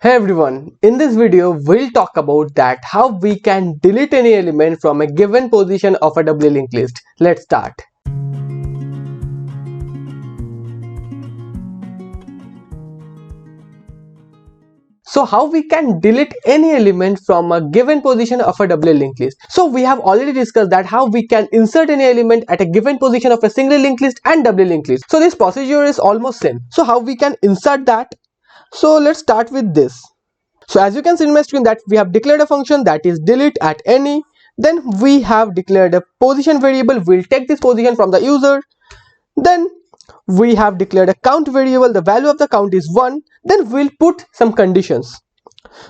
Hey everyone, in this video we'll talk about that how we can delete any element from a given position of a doubly linked list. Let's start. So how we can delete any element from a given position of a doubly linked list. So we have already discussed that how we can insert any element at a given position of a singly linked list and doubly linked list. So this procedure is almost same. So how we can insert that? So let's start with this. So as you can see in my screen that we have declared a function that is delete at any, then we have declared a position variable, we'll take this position from the user, then we have declared a count variable, the value of the count is 1, then we'll put some conditions.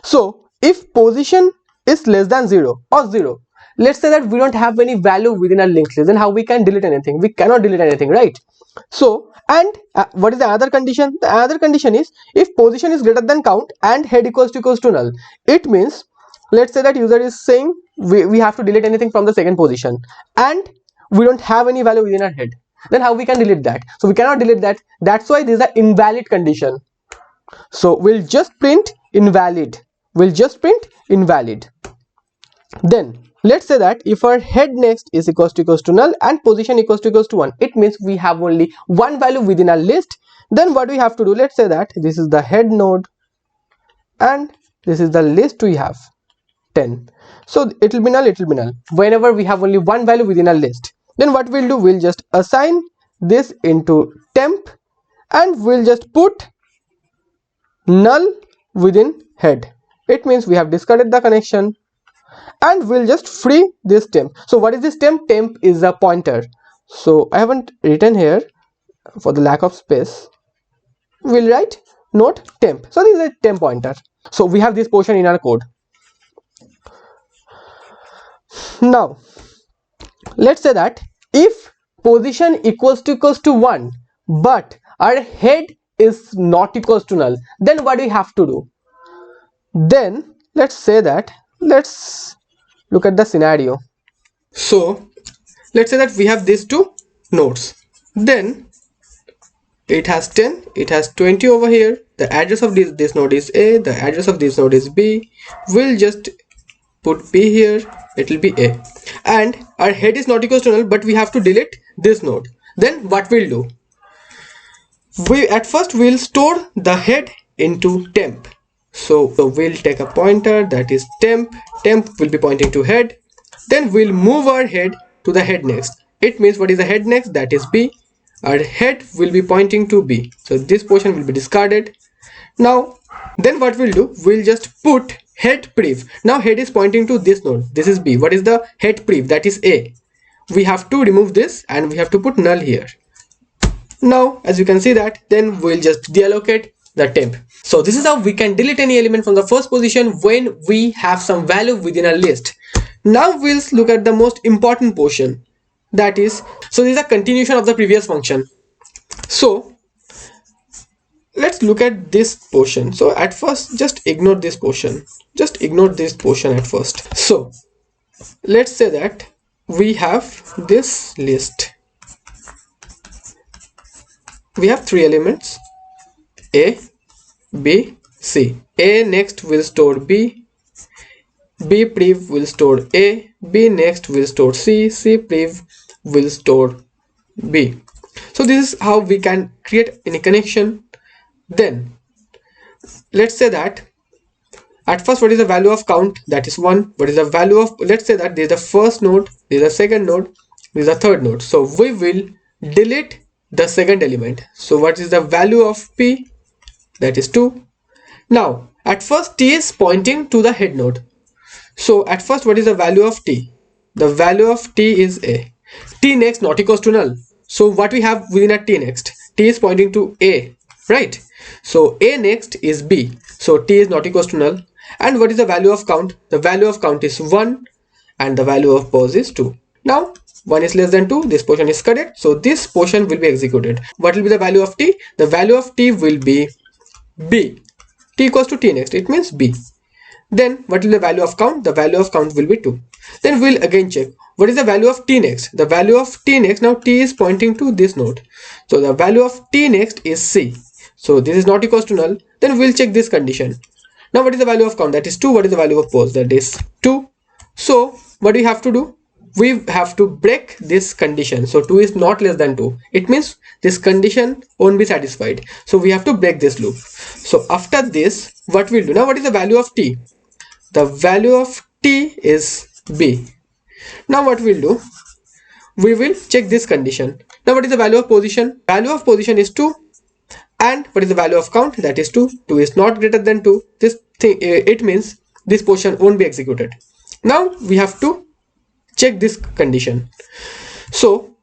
So if position is less than 0 or 0, let's say that we don't have any value within our linked list, then how we can delete anything? We cannot delete anything, right? So and what is the other condition? The other condition is if position is greater than count and head equals to null. It means, let's say that user is saying we have to delete anything from the second position and we don't have any value within our head, then how we can delete that? So we cannot delete that. That's why this is an invalid condition. So we'll just print invalid. Then let's say that if our head next is equals to null and position equals to 1, it means we have only one value within our list. Then what we have to do, let's say that this is the head node and this is the list we have 10. So it will be null whenever we have only one value within our list. Then what we'll do, we'll just assign this into temp and we'll just put null within head. It means we have discarded the connection and we'll just free this temp. So what is this temp? Temp is a pointer. So I haven't written here for the lack of space. We'll write note temp. So this is a temp pointer. So we have this portion in our code. Now let's say that if position equals to 1 but our head is not equals to null, then what do we have to do? Then let's say that, let's look at the scenario. So let's say that we have these two nodes, then it has 10, it has 20 over here, the address of this node is A, the address of this node is B. We'll just put B here, it will be A, and our head is not equals to null but we have to delete this node. Then what we'll do, at first we'll store the head into temp. So we'll take a pointer that is temp will be pointing to head, then we'll move our head to the head next. It means what is the head next? That is B. Our head will be pointing to B, so this portion will be discarded. Now then what we'll do, we'll just put head prev. Now head is pointing to this node, this is B. What is the head prev? That is A. We have to remove this and we have to put null here. Now as you can see that, then we'll just deallocate the temp. So this is how we can delete any element from the first position when we have some value within a list. Now we'll look at the most important portion, that is, so this is a continuation of the previous function. So let's look at this portion. So at first just ignore this portion, at first. So let's say that we have this list, we have three elements, A, B, C. A next will store B, B prev will store A, B next will store C, C prev will store B. So this is how we can create any connection. Then let's say that at first what is the value of count? That is 1. What is the value of, let's say that this is the first node, this is the second node, this is the third node. So we will delete the second element. So what is the value of P? That is 2. Now at first T is pointing to the head node. So at first what is the value of T? The value of T is A. T next not equals to null. So what we have within a T next? T is pointing to A, right? So A next is B. So T is not equals to null. And what is the value of count? The value of count is 1 and the value of pos is 2. Now 1 is less than 2, this portion is correct. So this portion will be executed. What will be the value of T? The value of T will be B. T equals to T next, it means B. Then what will be the value of count? The value of count will be 2. Then we'll again check what is the value of T next. The value of T next, now T is pointing to this node, so the value of T next is C. So this is not equals to null. Then we'll check this condition. Now what is the value of count? That is 2. What is the value of pose? That is 2. So what do we have to do? We have to break this condition. So 2 is not less than 2. It means this condition won't be satisfied. So we have to break this loop. So after this, what we'll do? Now what is the value of t? The value of t is b. Now what we'll do? We will check this condition. Now what is the value of position? Value of position is 2. And what is the value of count? That is 2. 2 is not greater than 2. This thing, it means this position won't be executed. Now we have to check this condition. So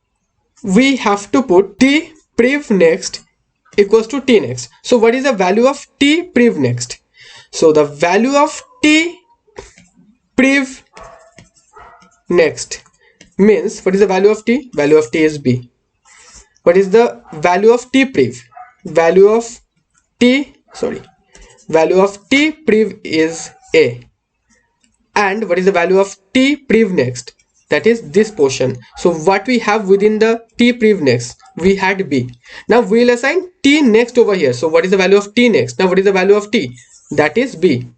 we have to put t prev next equals to t next. So what is the value of t prev next? So the value of t prev next means, what is the value of t? Value of t is b. What is the value of t prev? Value of t prev is a. And what is the value of t prev next? That is this portion. So what we have within the t prev next? We had b. Now we will assign t next over here. So what is the value of t next? Now what is the value of t? That is b.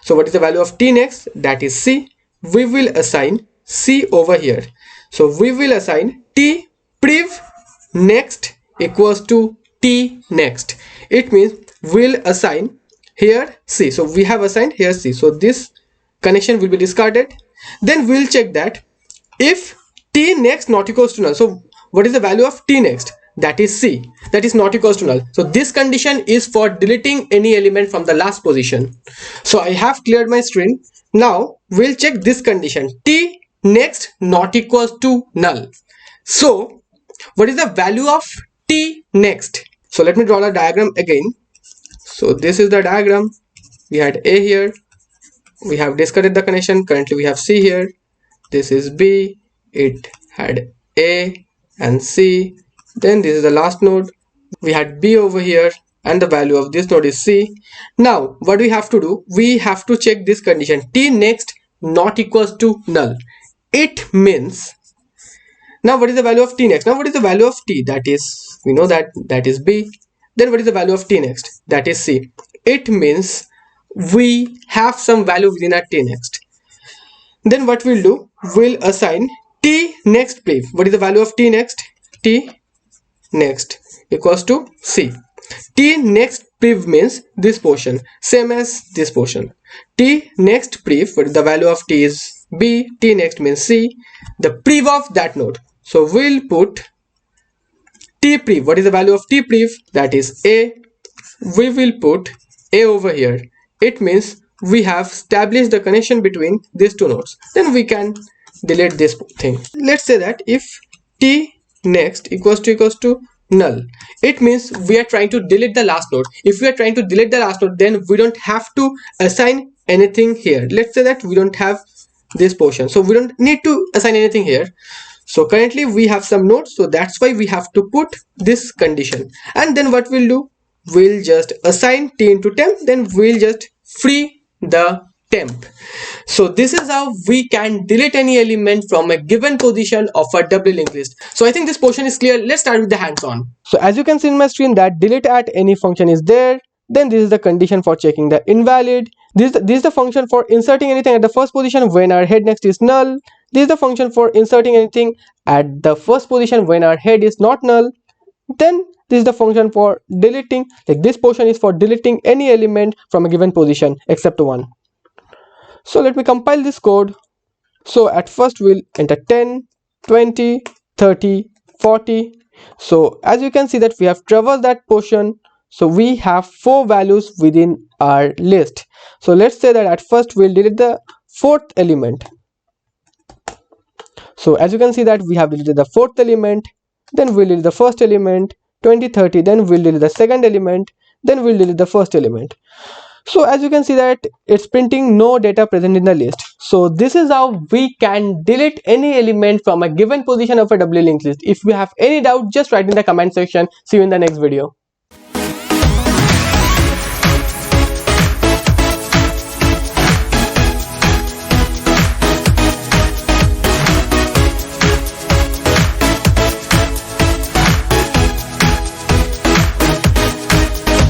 So what is the value of t next? That is c. We will assign c over here. So we will assign t prev next equals to t next. It means we'll assign here c. So we have assigned here c. So this connection will be discarded. Then we'll check that if t next not equals to null. So what is the value of t next? That is c. That is not equals to null. So this condition is for deleting any element from the last position. So I have cleared my string. Now we'll check this condition, t next not equals to null. So what is the value of t next? So let me draw the diagram again. So this is the diagram. We had a here. We have discarded the connection. Currently we have c here. This is b. It had a and c. Then this is the last node. We had b over here, and the value of this node is c. Now what do we have to do? We have to check this condition, t next not equals to null. It means, now what is the value of t next? Now what is the value of t? That is, we know that is b. Then what is the value of t next? That is c. It means we have some value within our t next. Then what we'll do? We'll assign t next prev. What is the value of t next? T next equals to c. T next prev means this portion, same as this portion. T next prev, but the value of t is b. T next means c, the prev of that node. So we'll put t prev. What is the value of t prev? That is a. We will put a over here. It means we have established the connection between these two nodes. Then we can delete this thing. Let's say that if t next equals to null, it means we are trying to delete the last node. If we are trying to delete the last node, then we don't have to assign anything here. Let's say that we don't have this portion, so we don't need to assign anything here. So currently we have some nodes, so that's why we have to put this condition. And then what we'll do? We'll just assign t into temp, then we'll just free the temp. So this is how we can delete any element from a given position of a doubly linked list. So I think this portion is clear. Let's start with the hands-on. So as you can see in my screen that delete at any function is there. Then this is the condition for checking the invalid. This is the function for inserting anything at the first position when our head next is null. This is the function for inserting anything at the first position when our head is not null. Then this is the function for deleting, like this portion is for deleting any element from a given position except one. So let me compile this code. So at first we'll enter 10, 20, 30, 40. So as you can see that we have traversed that portion. So we have 4 values within our list. So let's say that at first we'll delete the 4th element. So as you can see that we have deleted the 4th element, then we'll delete the first element, 20, 30, then we'll delete the second element, then we'll delete the first element. So as you can see that it's printing no data present in the list. So this is how we can delete any element from a given position of a doubly linked list. If you have any doubt, just write in the comment section. See you in the next video.